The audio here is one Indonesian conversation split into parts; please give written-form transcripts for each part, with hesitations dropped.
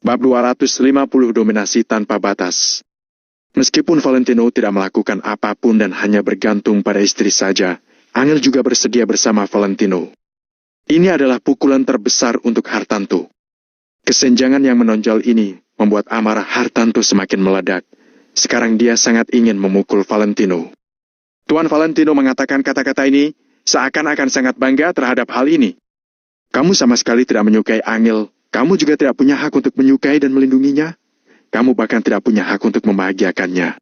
Bab 250 Dominasi Tanpa Batas. Meskipun Valentino tidak melakukan apapun dan hanya bergantung pada istri saja, Angel juga bersedia bersama Valentino. Ini adalah pukulan terbesar untuk Hartanto. Kesenjangan yang menonjol ini membuat amarah Hartanto semakin meledak. Sekarang dia sangat ingin memukul Valentino. Tuan Valentino mengatakan kata-kata ini seakan-akan sangat bangga terhadap hal ini. Kamu sama sekali tidak menyukai Angel. Kamu juga tidak punya hak untuk menyukai dan melindunginya. Kamu bahkan tidak punya hak untuk membahagiakannya.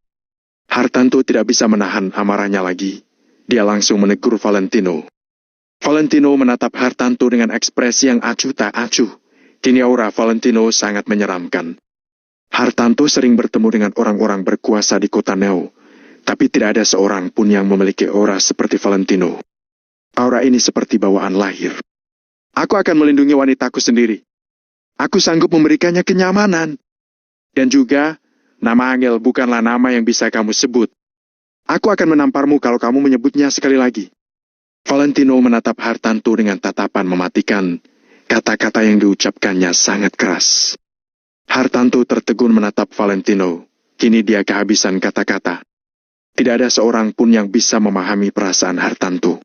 Hartanto tidak bisa menahan amarahnya lagi. Dia langsung menegur Valentino. Valentino menatap Hartanto dengan ekspresi yang acuh tak acuh. Kini aura Valentino sangat menyeramkan. Hartanto sering bertemu dengan orang-orang berkuasa di kota Neo, tapi tidak ada seorang pun yang memiliki aura seperti Valentino. Aura ini seperti bawaan lahir. Aku akan melindungi wanitaku sendiri. Aku sanggup memberikannya kenyamanan. Dan juga, nama Angel bukanlah nama yang bisa kamu sebut. Aku akan menamparmu kalau kamu menyebutnya sekali lagi. Valentino menatap Hartanto dengan tatapan mematikan. Kata-kata yang diucapkannya sangat keras. Hartanto tertegun menatap Valentino. Kini dia kehabisan kata-kata. Tidak ada seorang pun yang bisa memahami perasaan Hartanto.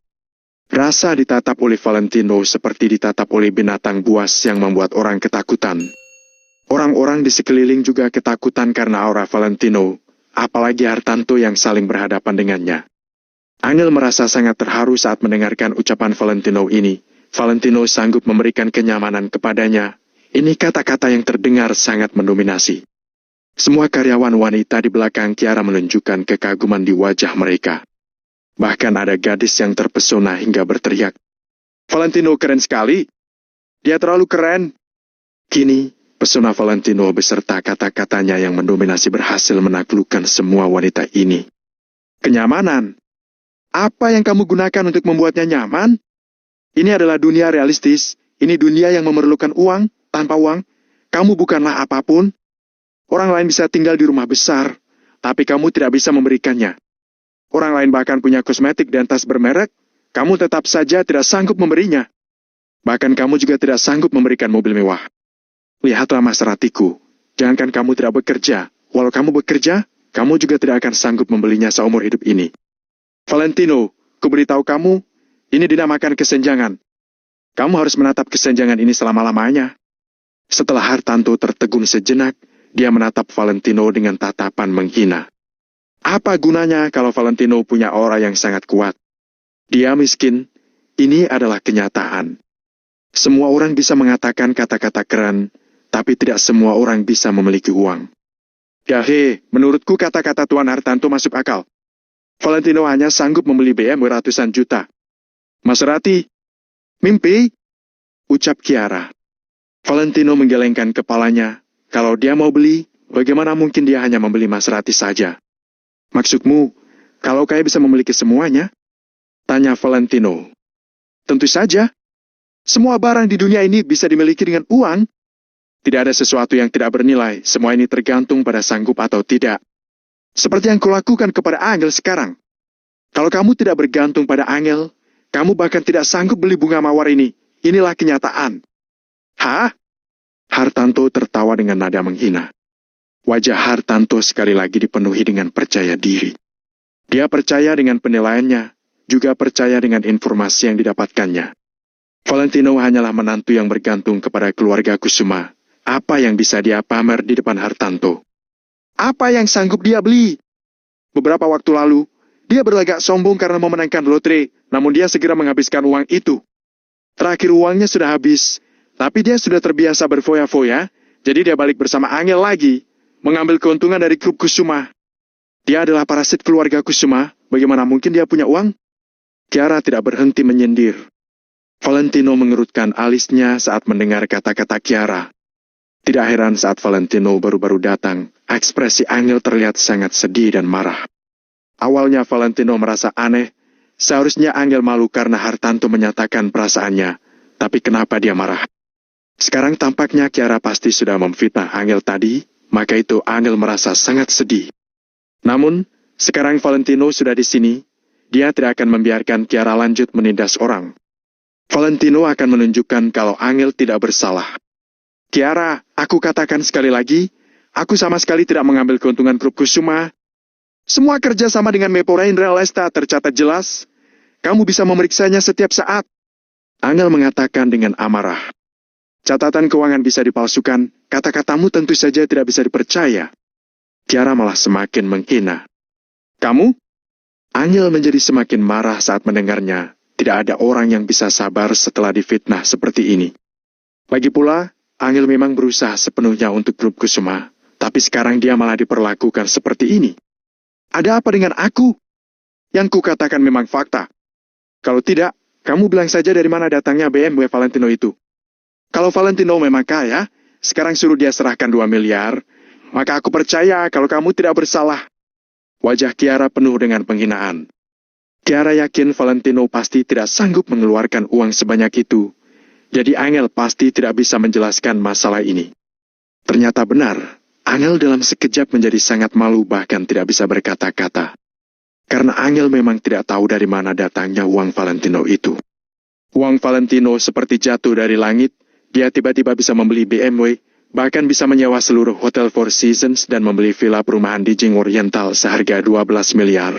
Rasa ditatap oleh Valentino seperti ditatap oleh binatang buas yang membuat orang ketakutan. Orang-orang di sekeliling juga ketakutan karena aura Valentino, apalagi Hartanto yang saling berhadapan dengannya. Angel merasa sangat terharu saat mendengarkan ucapan Valentino ini. Valentino sanggup memberikan kenyamanan kepadanya. Ini kata-kata yang terdengar sangat mendominasi. Semua karyawan wanita di belakang Kiara menunjukkan kekaguman di wajah mereka. Bahkan ada gadis yang terpesona hingga berteriak, "Valentino keren sekali! Dia terlalu keren!" Kini, pesona Valentino beserta kata-katanya yang mendominasi berhasil menaklukkan semua wanita ini. Kenyamanan? Apa yang kamu gunakan untuk membuatnya nyaman? Ini adalah dunia realistis. Ini dunia yang memerlukan uang. Tanpa uang, kamu bukanlah apapun. Orang lain bisa tinggal di rumah besar, tapi kamu tidak bisa memberikannya. Orang lain bahkan punya kosmetik dan tas bermerek, kamu tetap saja tidak sanggup memberinya. Bahkan kamu juga tidak sanggup memberikan mobil mewah. Lihatlah Maseratiku, jangankan kamu tidak bekerja, walau kamu bekerja, kamu juga tidak akan sanggup membelinya seumur hidup ini. Valentino, kuberitahu kamu, ini dinamakan kesenjangan. Kamu harus menatap kesenjangan ini selama-lamanya. Setelah Hartanto tertegun sejenak, dia menatap Valentino dengan tatapan menghina. Apa gunanya kalau Valentino punya aura yang sangat kuat? Dia miskin, ini adalah kenyataan. Semua orang bisa mengatakan kata-kata keren, tapi tidak semua orang bisa memiliki uang. Gahe, menurutku kata-kata Tuan Hartanto masuk akal. Valentino hanya sanggup membeli BMW ratusan juta. Maserati, mimpi, ucap Kiara. Valentino menggelengkan kepalanya. Kalau dia mau beli, bagaimana mungkin dia hanya membeli Maserati saja? Maksudmu, kalau kaya bisa memiliki semuanya? Tanya Valentino. Tentu saja. Semua barang di dunia ini bisa dimiliki dengan uang. Tidak ada sesuatu yang tidak bernilai. Semua ini tergantung pada sanggup atau tidak. Seperti yang kulakukan kepada Angel sekarang. Kalau kamu tidak bergantung pada Angel, kamu bahkan tidak sanggup beli bunga mawar ini. Inilah kenyataan. Hah? Hartanto tertawa dengan nada menghina. Wajah Hartanto sekali lagi dipenuhi dengan percaya diri. Dia percaya dengan penilaiannya, juga percaya dengan informasi yang didapatkannya. Valentino hanyalah menantu yang bergantung kepada keluarga Kusuma. Apa yang bisa dia pamer di depan Hartanto? Apa yang sanggup dia beli? Beberapa waktu lalu, dia berlagak sombong karena memenangkan lotre, namun dia segera menghabiskan uang itu. Terakhir uangnya sudah habis, tapi dia sudah terbiasa berfoya-foya, jadi dia balik bersama Angel lagi. Mengambil keuntungan dari grup Kusuma. Dia adalah parasit keluarga Kusuma, bagaimana mungkin dia punya uang? Kiara tidak berhenti menyindir. Valentino mengerutkan alisnya saat mendengar kata-kata Kiara. Tidak heran saat Valentino baru-baru datang, ekspresi Angel terlihat sangat sedih dan marah. Awalnya Valentino merasa aneh, seharusnya Angel malu karena Hartanto menyatakan perasaannya, tapi kenapa dia marah? Sekarang tampaknya Kiara pasti sudah memfitnah Angel tadi, maka itu Angel merasa sangat sedih. Namun, sekarang Valentino sudah di sini, dia tidak akan membiarkan Kiara lanjut menindas orang. Valentino akan menunjukkan kalau Angel tidak bersalah. Kiara, aku katakan sekali lagi, aku sama sekali tidak mengambil keuntungan grup Kusuma. Semua kerja sama dengan Meporain Real Estate tercatat jelas. Kamu bisa memeriksanya setiap saat. Angel mengatakan dengan amarah. Catatan keuangan bisa dipalsukan, kata-katamu tentu saja tidak bisa dipercaya. Kiara malah semakin menghina. Kamu? Angel menjadi semakin marah saat mendengarnya. Tidak ada orang yang bisa sabar setelah difitnah seperti ini. Lagi pula, Angel memang berusaha sepenuhnya untuk grup Kusuma, tapi sekarang dia malah diperlakukan seperti ini. Ada apa dengan aku? Yang kukatakan memang fakta. Kalau tidak, kamu bilang saja dari mana datangnya BMW Valentino itu. Kalau Valentino memang kaya, sekarang suruh dia serahkan 2 miliar, maka aku percaya kalau kamu tidak bersalah. Wajah Kiara penuh dengan penghinaan. Kiara yakin Valentino pasti tidak sanggup mengeluarkan uang sebanyak itu, jadi Angel pasti tidak bisa menjelaskan masalah ini. Ternyata benar, Angel dalam sekejap menjadi sangat malu bahkan tidak bisa berkata-kata. Karena Angel memang tidak tahu dari mana datangnya uang Valentino itu. Uang Valentino seperti jatuh dari langit. Dia tiba-tiba bisa membeli BMW, bahkan bisa menyewa seluruh hotel Four Seasons dan membeli villa perumahan di Jing Oriental seharga 12 miliar.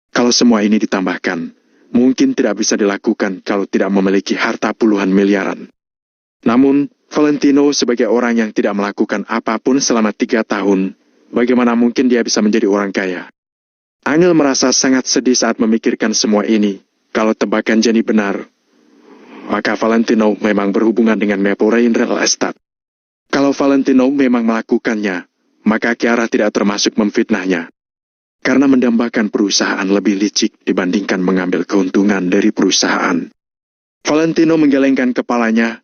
Kalau semua ini ditambahkan, mungkin tidak bisa dilakukan kalau tidak memiliki harta puluhan miliaran. Namun, Valentino sebagai orang yang tidak melakukan apapun selama 3 tahun, bagaimana mungkin dia bisa menjadi orang kaya? Angel merasa sangat sedih saat memikirkan semua ini. Kalau tebakan Jenny benar, maka Valentino memang berhubungan dengan Meporain Real Estate. Kalau Valentino memang melakukannya, maka Kiara tidak termasuk memfitnahnya. Karena mendambakan perusahaan lebih licik dibandingkan mengambil keuntungan dari perusahaan. Valentino menggelengkan kepalanya.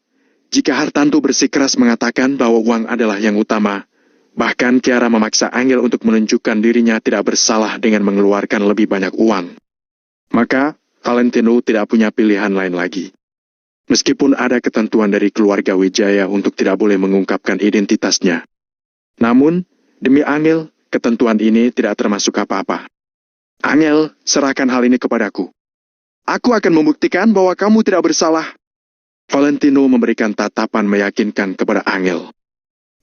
Jika Hartanto bersikeras mengatakan bahwa uang adalah yang utama, bahkan Kiara memaksa Angel untuk menunjukkan dirinya tidak bersalah dengan mengeluarkan lebih banyak uang. Maka, Valentino tidak punya pilihan lain lagi. Meskipun ada ketentuan dari keluarga Wijaya untuk tidak boleh mengungkapkan identitasnya. Namun, demi Angel, ketentuan ini tidak termasuk apa-apa. Angel, serahkan hal ini kepadaku. Aku akan membuktikan bahwa kamu tidak bersalah. Valentino memberikan tatapan meyakinkan kepada Angel.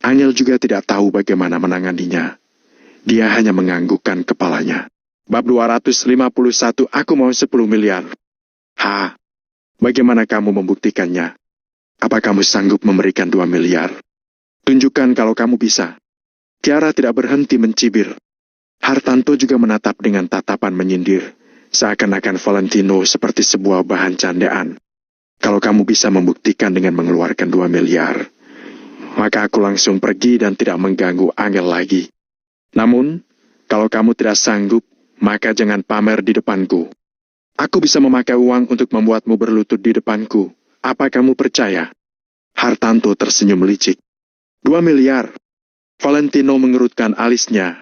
Angel juga tidak tahu bagaimana menanganinya. Dia hanya menganggukkan kepalanya. Bab 251, aku mau 10 miliar. Bagaimana kamu membuktikannya? Apa kamu sanggup memberikan 2 miliar? Tunjukkan kalau kamu bisa. Kiara tidak berhenti mencibir. Hartanto juga menatap dengan tatapan menyindir, seakan-akan Valentino seperti sebuah bahan candaan. Kalau kamu bisa membuktikan dengan mengeluarkan 2 miliar, maka aku langsung pergi dan tidak mengganggu Angel lagi. Namun, kalau kamu tidak sanggup, maka jangan pamer di depanku. Aku bisa memakai uang untuk membuatmu berlutut di depanku. Apa kamu percaya? Hartanto tersenyum licik. 2 miliar. Valentino mengerutkan alisnya.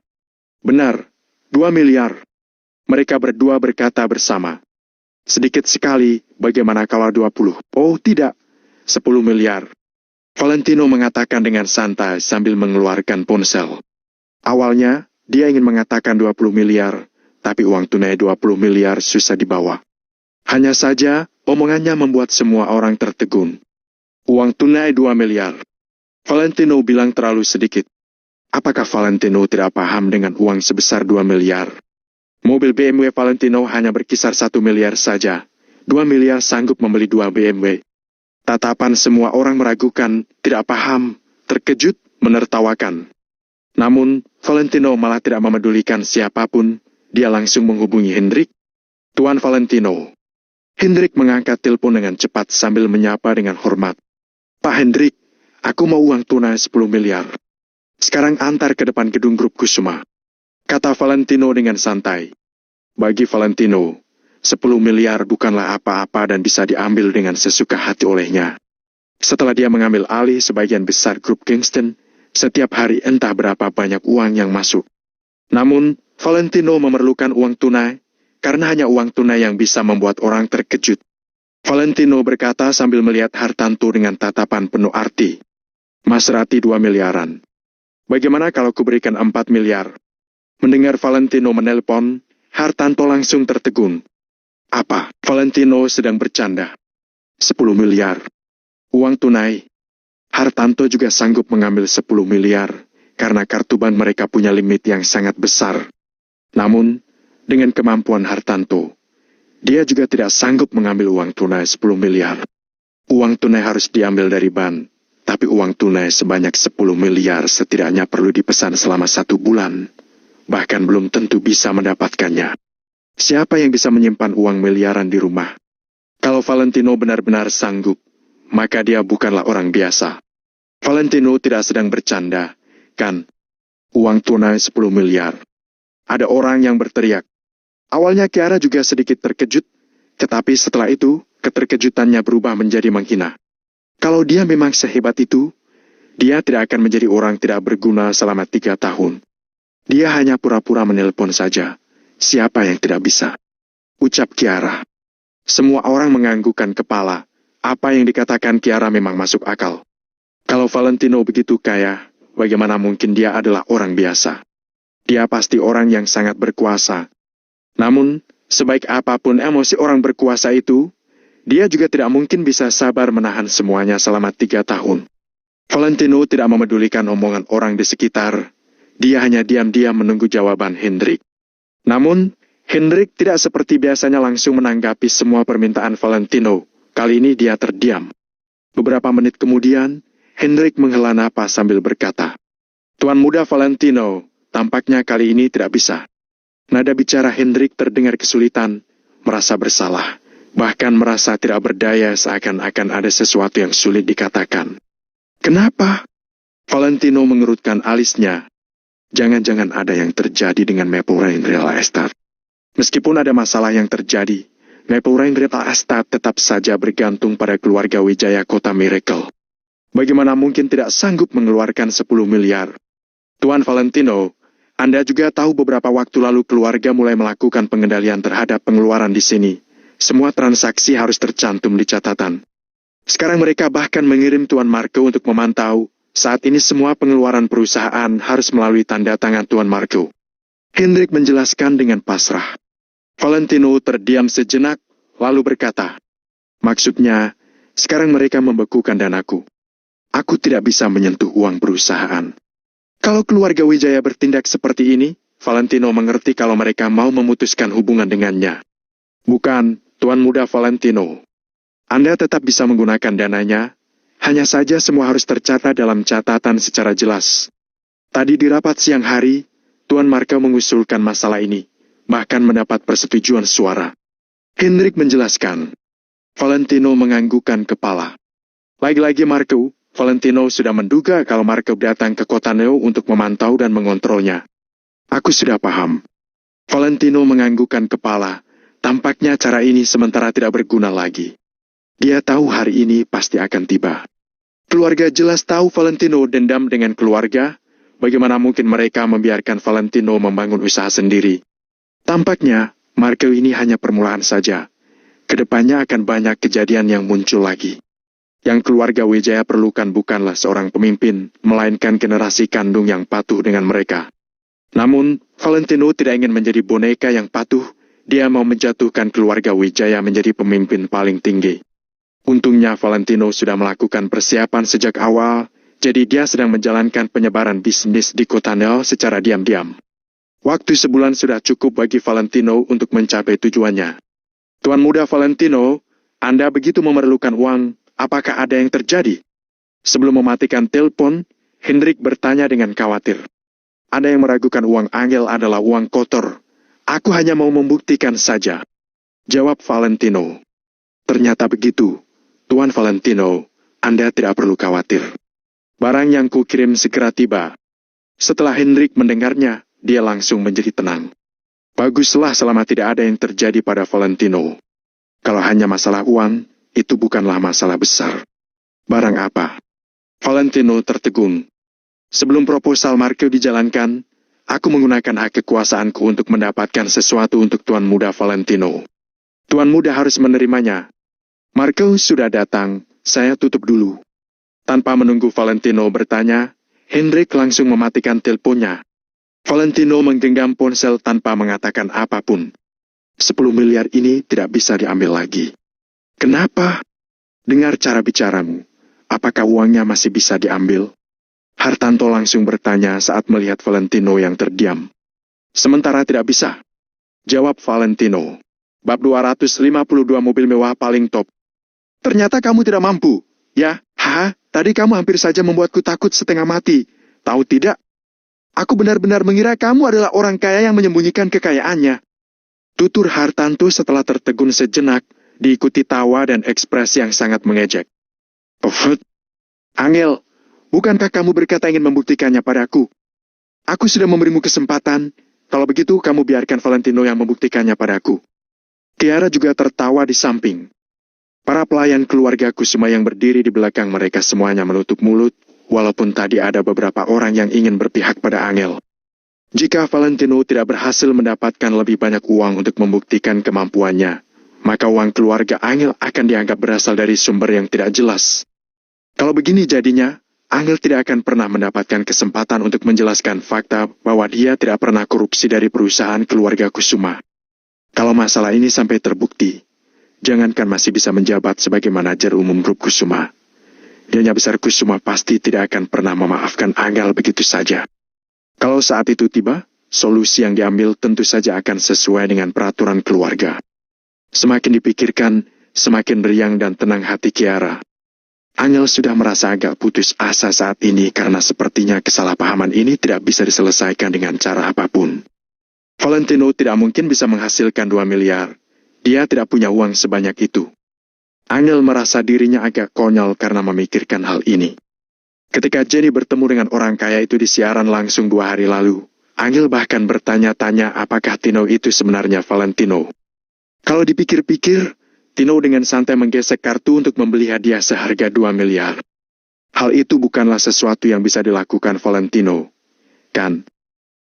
Benar, 2 miliar. Mereka berdua berkata bersama. Sedikit sekali, bagaimana kalau 20? Oh tidak, 10 miliar. Valentino mengatakan dengan santai sambil mengeluarkan ponsel. Awalnya, dia ingin mengatakan 20 miliar. Tapi uang tunai 20 miliar susah dibawa. Hanya saja, omongannya membuat semua orang tertegun. Uang tunai 2 miliar. Valentino bilang terlalu sedikit. Apakah Valentino tidak paham dengan uang sebesar 2 miliar? Mobil BMW Valentino hanya berkisar 1 miliar saja. 2 miliar sanggup membeli 2 BMW. Tatapan semua orang meragukan, tidak paham, terkejut, menertawakan. Namun, Valentino malah tidak memedulikan siapapun. Dia langsung menghubungi Hendrik. Tuan Valentino. Hendrik mengangkat telepon dengan cepat sambil menyapa dengan hormat. Pak Hendrik, aku mau uang tunai 10 miliar. Sekarang antar ke depan gedung grup Kusuma. Kata Valentino dengan santai. Bagi Valentino, 10 miliar bukanlah apa-apa dan bisa diambil dengan sesuka hati olehnya. Setelah dia mengambil alih sebagian besar grup Kingston, setiap hari entah berapa banyak uang yang masuk. Namun, Valentino memerlukan uang tunai, karena hanya uang tunai yang bisa membuat orang terkejut. Valentino berkata sambil melihat Hartanto dengan tatapan penuh arti. Mas Rati 2 miliaran. Bagaimana kalau kuberikan 4 miliar? Mendengar Valentino menelpon, Hartanto langsung tertegun. Apa? Valentino sedang bercanda. 10 miliar. Uang tunai. Hartanto juga sanggup mengambil 10 miliar, karena kartu bank mereka punya limit yang sangat besar. Namun, dengan kemampuan Hartanto, dia juga tidak sanggup mengambil uang tunai 10 miliar. Uang tunai harus diambil dari bank, tapi uang tunai sebanyak 10 miliar setidaknya perlu dipesan selama 1 bulan. Bahkan belum tentu bisa mendapatkannya. Siapa yang bisa menyimpan uang miliaran di rumah? Kalau Valentino benar-benar sanggup, maka dia bukanlah orang biasa. Valentino tidak sedang bercanda, kan? Uang tunai 10 miliar. Ada orang yang berteriak. Awalnya Kiara juga sedikit terkejut, tetapi setelah itu, keterkejutannya berubah menjadi menghina. Kalau dia memang sehebat itu, dia tidak akan menjadi orang tidak berguna selama 3 tahun. Dia hanya pura-pura menelpon saja. Siapa yang tidak bisa? Ucap Kiara. Semua orang menganggukkan kepala. Apa yang dikatakan Kiara memang masuk akal. Kalau Valentino begitu kaya, bagaimana mungkin dia adalah orang biasa? Dia pasti orang yang sangat berkuasa. Namun, sebaik apapun emosi orang berkuasa itu, dia juga tidak mungkin bisa sabar menahan semuanya selama 3 tahun. Valentino tidak memedulikan omongan orang di sekitar. Dia hanya diam-diam menunggu jawaban Hendrik. Namun, Hendrik tidak seperti biasanya langsung menanggapi semua permintaan Valentino. Kali ini dia terdiam. Beberapa menit kemudian, Hendrik menghela napas sambil berkata, "Tuan muda Valentino, tampaknya kali ini tidak bisa." Nada bicara Hendrik terdengar kesulitan, merasa bersalah, bahkan merasa tidak berdaya seakan-akan ada sesuatu yang sulit dikatakan. "Kenapa?" Valentino mengerutkan alisnya. Jangan-jangan ada yang terjadi dengan Maple Rain Real Estate. Meskipun ada masalah yang terjadi, Maple Rain Real Estate tetap saja bergantung pada keluarga Wijaya Kota Miracle. Bagaimana mungkin tidak sanggup mengeluarkan 10 miliar? Tuan Valentino, Anda juga tahu beberapa waktu lalu keluarga mulai melakukan pengendalian terhadap pengeluaran di sini. Semua transaksi harus tercantum di catatan. Sekarang mereka bahkan mengirim Tuan Marco untuk memantau. Saat ini semua pengeluaran perusahaan harus melalui tanda tangan Tuan Marco. Hendrik menjelaskan dengan pasrah. Valentino terdiam sejenak, lalu berkata, "Maksudnya, sekarang mereka membekukan danaku. Aku tidak bisa menyentuh uang perusahaan." Kalau keluarga Wijaya bertindak seperti ini, Valentino mengerti kalau mereka mau memutuskan hubungan dengannya. "Bukan, Tuan muda Valentino. Anda tetap bisa menggunakan dananya, hanya saja semua harus tercatat dalam catatan secara jelas." Tadi di rapat siang hari, Tuan Marco mengusulkan masalah ini, bahkan mendapat persetujuan suara. Hendrik menjelaskan. Valentino menganggukkan kepala. Lagi-lagi Marco, Valentino sudah menduga kalau Marco datang ke kota Neo untuk memantau dan mengontrolnya. "Aku sudah paham." Valentino menganggukkan kepala. Tampaknya cara ini sementara tidak berguna lagi. Dia tahu hari ini pasti akan tiba. Keluarga jelas tahu Valentino dendam dengan keluarga. Bagaimana mungkin mereka membiarkan Valentino membangun usaha sendiri? Tampaknya, Marco ini hanya permulaan saja. Kedepannya akan banyak kejadian yang muncul lagi. Yang keluarga Wijaya perlukan bukanlah seorang pemimpin, melainkan generasi kandung yang patuh dengan mereka. Namun, Valentino tidak ingin menjadi boneka yang patuh. Dia mau menjatuhkan keluarga Wijaya menjadi pemimpin paling tinggi. Untungnya Valentino sudah melakukan persiapan sejak awal, jadi dia sedang menjalankan penyebaran bisnis di kota Neo secara diam-diam. Waktu sebulan sudah cukup bagi Valentino untuk mencapai tujuannya. "Tuan muda Valentino, Anda begitu memerlukan uang, apakah ada yang terjadi?" Sebelum mematikan telepon, Hendrik bertanya dengan khawatir. "Ada yang meragukan uang Angel adalah uang kotor. Aku hanya mau membuktikan saja," jawab Valentino. "Ternyata begitu. Tuan Valentino, Anda tidak perlu khawatir. Barang yang kukirim segera tiba." Setelah Hendrik mendengarnya, dia langsung menjadi tenang. Baguslah selama tidak ada yang terjadi pada Valentino. Kalau hanya masalah uang, itu bukanlah masalah besar. Barang apa? Valentino tertegun. "Sebelum proposal Marco dijalankan, aku menggunakan hak kekuasaanku untuk mendapatkan sesuatu untuk Tuan muda Valentino. Tuan muda harus menerimanya. Marco sudah datang, saya tutup dulu." Tanpa menunggu Valentino bertanya, Hendrik langsung mematikan teleponnya. Valentino menggenggam ponsel tanpa mengatakan apapun. 10 miliar ini tidak bisa diambil lagi. "Kenapa?" "Dengar cara bicaramu. apakah uangnya masih bisa diambil? Hartanto langsung bertanya saat melihat Valentino yang terdiam. Sementara tidak bisa. Jawab Valentino. Bab 252 mobil mewah paling top. Ternyata kamu tidak mampu. Ya, tadi kamu hampir saja membuatku takut setengah mati. Tahu tidak? Aku benar-benar mengira kamu adalah orang kaya yang menyembunyikan kekayaannya. Tutur Hartanto setelah tertegun sejenak, diikuti tawa dan ekspresi yang sangat mengejek. Angel, bukankah kamu berkata ingin membuktikannya padaku? Aku sudah memberimu kesempatan. Kalau begitu, kamu biarkan Valentino yang membuktikannya padaku. Kiara juga tertawa di samping. Para pelayan keluarga Kusuma yang berdiri di belakang mereka semuanya menutup mulut, walaupun tadi ada beberapa orang yang ingin berpihak pada Angel. Jika Valentino tidak berhasil mendapatkan lebih banyak uang untuk membuktikan kemampuannya, maka uang keluarga Angel akan dianggap berasal dari sumber yang tidak jelas. Kalau begini jadinya, Angel tidak akan pernah mendapatkan kesempatan untuk menjelaskan fakta bahwa dia tidak pernah korupsi dari perusahaan keluarga Kusuma. Kalau masalah ini sampai terbukti, jangankan masih bisa menjabat sebagai manajer umum grup Kusuma, Nyonya Besar Kusuma pasti tidak akan pernah memaafkan Angel begitu saja. Kalau saat itu tiba, solusi yang diambil tentu saja akan sesuai dengan peraturan keluarga. Semakin dipikirkan, semakin riang dan tenang hati Kiara. Angel sudah merasa agak putus asa saat ini karena sepertinya kesalahpahaman ini tidak bisa diselesaikan dengan cara apapun. Valentino tidak mungkin bisa menghasilkan 2 miliar. Dia tidak punya uang sebanyak itu. Angel merasa dirinya agak konyol karena memikirkan hal ini. Ketika Jenny bertemu dengan orang kaya itu di siaran langsung 2 hari lalu, Angel bahkan bertanya-tanya apakah Tino itu sebenarnya Valentino. Kalau dipikir-pikir, Tino dengan santai menggesek kartu untuk membeli hadiah seharga 2 miliar. Hal itu bukanlah sesuatu yang bisa dilakukan Valentino. Kan?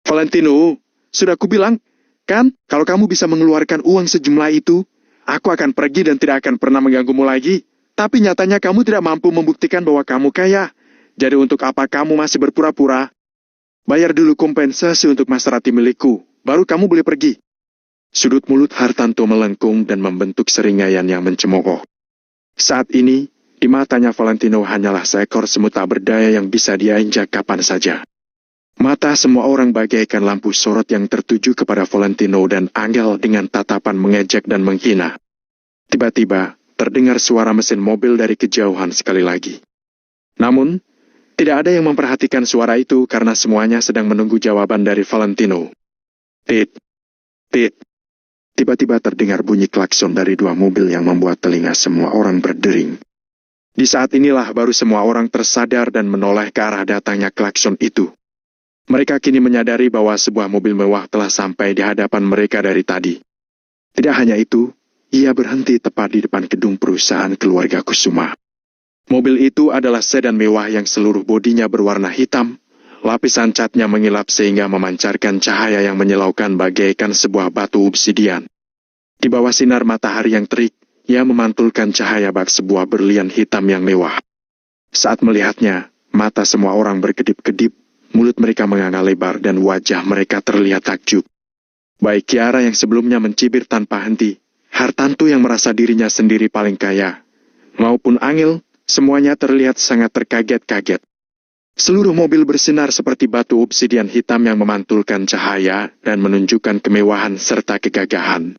Valentino, sudah kubilang, kan? Kalau kamu bisa mengeluarkan uang sejumlah itu, aku akan pergi dan tidak akan pernah mengganggumu lagi. Tapi nyatanya kamu tidak mampu membuktikan bahwa kamu kaya. Jadi untuk apa kamu masih berpura-pura? Bayar dulu kompensasi untuk Maserati milikku, baru kamu boleh pergi. Sudut mulut Hartanto melengkung dan membentuk seringaian yang mencemooh. Saat ini, di matanya Valentino hanyalah seekor semut tak berdaya yang bisa dia injak kapan saja. Mata semua orang bagaikan lampu sorot yang tertuju kepada Valentino dan Angel dengan tatapan mengejek dan menghina. Tiba-tiba, terdengar suara mesin mobil dari kejauhan sekali lagi. Namun, tidak ada yang memperhatikan suara itu karena semuanya sedang menunggu jawaban dari Valentino. Tit, tit. Tiba-tiba terdengar bunyi klakson dari 2 mobil yang membuat telinga semua orang berdering. Di saat inilah baru semua orang tersadar dan menoleh ke arah datangnya klakson itu. Mereka kini menyadari bahwa sebuah mobil mewah telah sampai di hadapan mereka dari tadi. Tidak hanya itu, ia berhenti tepat di depan gedung perusahaan keluarga Kusuma. Mobil itu adalah sedan mewah yang seluruh bodinya berwarna hitam. Lapisan catnya mengilap sehingga memancarkan cahaya yang menyilaukan bagaikan sebuah batu obsidian. Di bawah sinar matahari yang terik, ia memantulkan cahaya bak sebuah berlian hitam yang mewah. Saat melihatnya, mata semua orang berkedip-kedip, mulut mereka menganga lebar dan wajah mereka terlihat takjub. Baik Kiara yang sebelumnya mencibir tanpa henti, Hartanto yang merasa dirinya sendiri paling kaya, maupun Angel, semuanya terlihat sangat terkaget-kaget. Seluruh mobil bersinar seperti batu obsidian hitam yang memantulkan cahaya dan menunjukkan kemewahan serta kegagahan.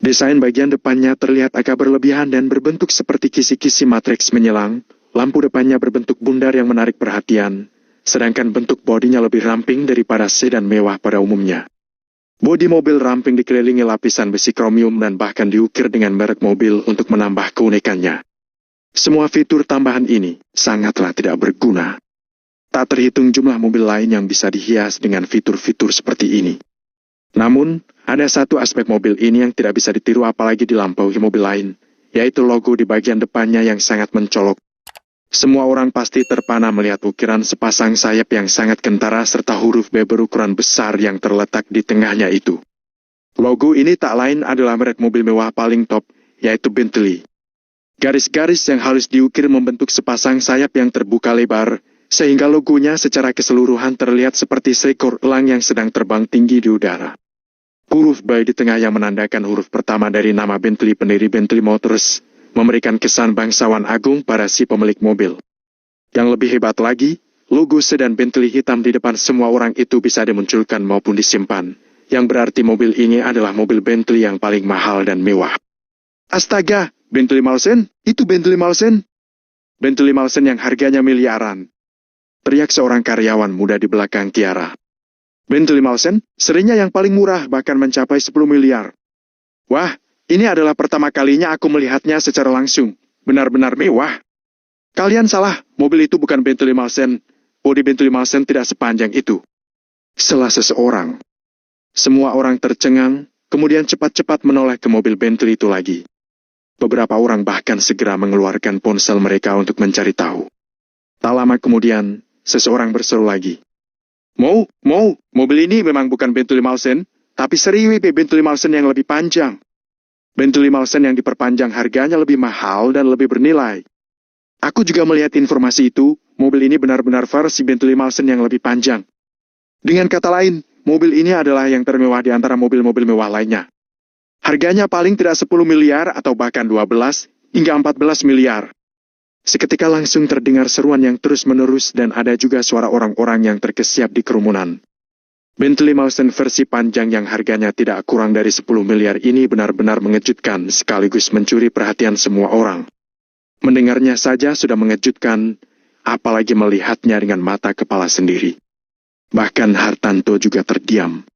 Desain bagian depannya terlihat agak berlebihan dan berbentuk seperti kisi-kisi matriks menyelang, lampu depannya berbentuk bundar yang menarik perhatian, sedangkan bentuk bodinya lebih ramping daripada sedan mewah pada umumnya. Bodi mobil ramping dikelilingi lapisan besi kromium dan bahkan diukir dengan merek mobil untuk menambah keunikannya. Semua fitur tambahan ini sangatlah tidak berguna. Tak terhitung jumlah mobil lain yang bisa dihias dengan fitur-fitur seperti ini. Namun, ada satu aspek mobil ini yang tidak bisa ditiru apalagi dilampaui mobil lain, yaitu logo di bagian depannya yang sangat mencolok. Semua orang pasti terpana melihat ukiran sepasang sayap yang sangat kentara serta huruf B berukuran besar yang terletak di tengahnya itu. Logo ini tak lain adalah merek mobil mewah paling top, yaitu Bentley. Garis-garis yang halus diukir membentuk sepasang sayap yang terbuka lebar, sehingga logonya secara keseluruhan terlihat seperti seekor elang yang sedang terbang tinggi di udara. Huruf B di tengah yang menandakan huruf pertama dari nama Bentley pendiri Bentley Motors, memberikan kesan bangsawan agung pada si pemilik mobil. Yang lebih hebat lagi, logo sedan Bentley hitam di depan semua orang itu bisa dimunculkan maupun disimpan, yang berarti mobil ini adalah mobil Bentley yang paling mahal dan mewah. Astaga, Bentley Malsen, itu Bentley Malsen. Bentley Malsen yang harganya miliaran. Teriak seorang karyawan muda di belakang Kiara. Bentley Malsen, serinya yang paling murah bahkan mencapai 10 miliar. Wah, ini adalah pertama kalinya aku melihatnya secara langsung. Benar-benar mewah. Kalian salah, mobil itu bukan Bentley Malsen. Bodi Bentley Malsen tidak sepanjang itu. Selah seseorang. Semua orang tercengang, kemudian cepat-cepat menoleh ke mobil Bentley itu lagi. Beberapa orang bahkan segera mengeluarkan ponsel mereka untuk mencari tahu. Tak lama kemudian, seseorang berseru lagi. Mobil ini memang bukan Bentley Malsen, tapi seri WP Bentley Malsen yang lebih panjang. Bentley Malsen yang diperpanjang harganya lebih mahal dan lebih bernilai. Aku juga melihat informasi itu, mobil ini benar-benar versi Bentley Malsen yang lebih panjang. Dengan kata lain, mobil ini adalah yang termewah di antara mobil-mobil mewah lainnya. Harganya paling tidak 10 miliar atau bahkan 12 hingga 14 miliar. Seketika langsung terdengar seruan yang terus-menerus dan ada juga suara orang-orang yang terkesiap di kerumunan. Bentley Malsen versi panjang yang harganya tidak kurang dari 10 miliar ini benar-benar mengejutkan sekaligus mencuri perhatian semua orang. Mendengarnya saja sudah mengejutkan, apalagi melihatnya dengan mata kepala sendiri. Bahkan Hartanto juga terdiam.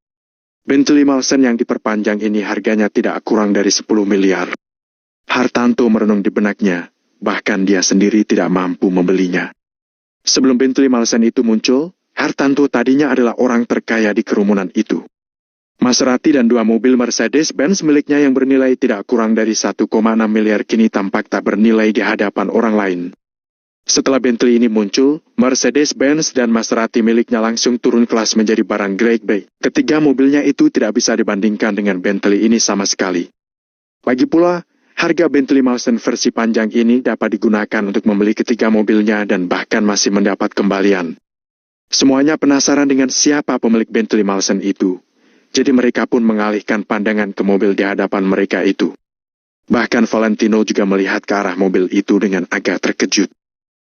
Bentley Malsen yang diperpanjang ini harganya tidak kurang dari 10 miliar. Hartanto merenung di benaknya, bahkan dia sendiri tidak mampu membelinya. Sebelum Bentley Malsen itu muncul, Hartanto tadinya adalah orang terkaya di kerumunan itu. Maserati dan 2 mobil Mercedes-Benz miliknya yang bernilai tidak kurang dari 1,6 miliar kini tampak tak bernilai di hadapan orang lain. Setelah Bentley ini muncul, Mercedes-Benz dan Maserati miliknya langsung turun kelas menjadi barang grade B. Ketiga mobilnya itu tidak bisa dibandingkan dengan Bentley ini sama sekali. Lagi pula, harga Bentley Malsen versi panjang ini dapat digunakan untuk membeli ketiga mobilnya dan bahkan masih mendapat kembalian. Semuanya penasaran dengan siapa pemilik Bentley Malsen itu. Jadi mereka pun mengalihkan pandangan ke mobil di hadapan mereka itu. Bahkan Valentino juga melihat ke arah mobil itu dengan agak terkejut.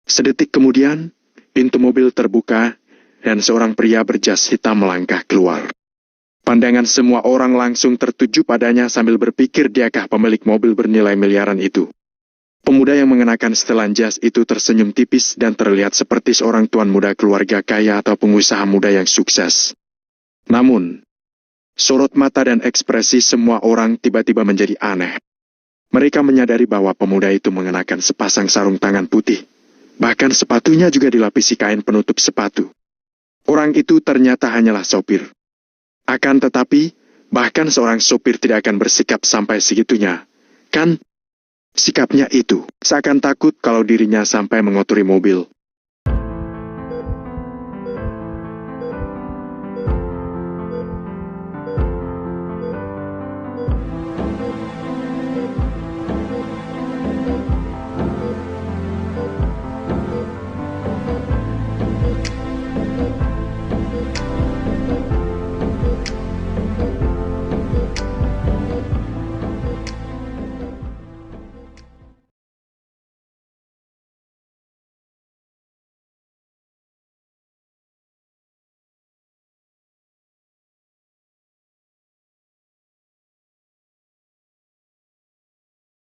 Sedetik kemudian, pintu mobil terbuka dan seorang pria berjas hitam melangkah keluar. Pandangan semua orang langsung tertuju padanya sambil berpikir diakah pemilik mobil bernilai miliaran itu. Pemuda yang mengenakan setelan jas itu tersenyum tipis dan terlihat seperti seorang tuan muda keluarga kaya atau pengusaha muda yang sukses. Namun, sorot mata dan ekspresi semua orang tiba-tiba menjadi aneh. Mereka menyadari bahwa pemuda itu mengenakan sepasang sarung tangan putih. Bahkan sepatunya juga dilapisi kain penutup sepatu. Orang itu ternyata hanyalah sopir. Akan tetapi, bahkan seorang sopir tidak akan bersikap sampai segitunya. Kan? Sikapnya itu seakan takut kalau dirinya sampai mengotori mobil.